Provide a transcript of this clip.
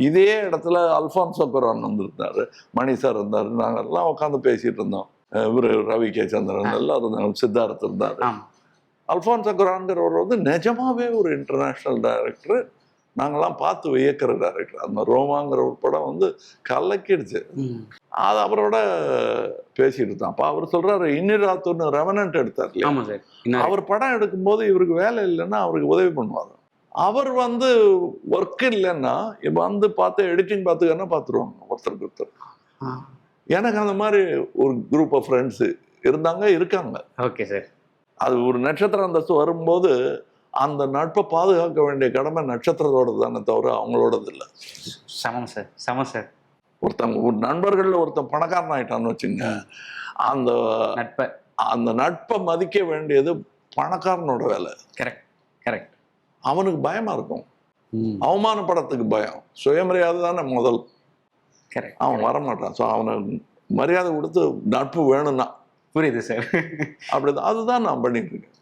இதே இடத்துல அல்ஃபான்சோ குரான் வந்திருந்தாரு, மணி சார் இருந்தாரு, நாங்கள் எல்லாம் உட்காந்து பேசிட்டு இருந்தோம். இவரு ரவி கே சந்திரன் எல்லாம் இருந்தாங்க, சித்தார்த் இருந்தாரு. அல்ஃபான்சோ குரான்கிறவர் வந்து நிஜமாவே ஒரு இன்டர்நேஷனல் டைரக்டர். நாங்கெல்லாம் பார்த்து வியக்கிற டைரக்டர். அந்த ரோமாங்கிற ஒரு படம் வந்து கலக்கிடுச்சு. அது அவரோட பேசிட்டு இருந்தான். அப்ப அவர் சொல்றாரு, இன்னிராத்துன்னு ரெவனன்ட் எடுத்தார் இல்லையா, அவர் படம் எடுக்கும்போது இவருக்கு வேலை இல்லைன்னா அவருக்கு உதவி பண்ணுவாங்க. அவர் வந்து ஒர்க் இல்லைன்னா இப்ப வந்து பார்த்து எடிட்டிங் பார்த்துக்கன்னா பார்த்துருவாங்க ஒருத்தருக்கு ஒருத்தர். எனக்கு அந்த மாதிரி ஒரு குரூப் ஆஃப் ஃப்ரெண்ட்ஸ் இருந்தாங்க, இருக்காங்க. Okay sir. அது ஒரு நட்சத்திர அந்தஸ்து வரும்போது அந்த நட்பை பாதுகாக்க வேண்டிய கடமை நட்சத்திரத்தோட தானே தவிர அவங்களோடது இல்லை. சமம் சார், சமம் சார். ஒருத்தவங்க ஒரு நண்பர்கள் ஒருத்தன் பணக்காரன் ஆயிட்டான்னு வச்சுங்க, அந்த நட்பை மதிக்க வேண்டியது பணக்காரனோட வேலை. Correct correct. அவனுக்கு பயமா இருக்கும், அவமானப்படத்துக்கு பயம், சுயமரியாதை தானே முதல். அவன் வரமாட்டான். ஸோ அவனை மரியாதை கொடுத்து நட்பு வேணும்னா. புரியுது சார். அப்படிதான், அதுதான் நான் பண்ணிட்டு இருக்கேன்.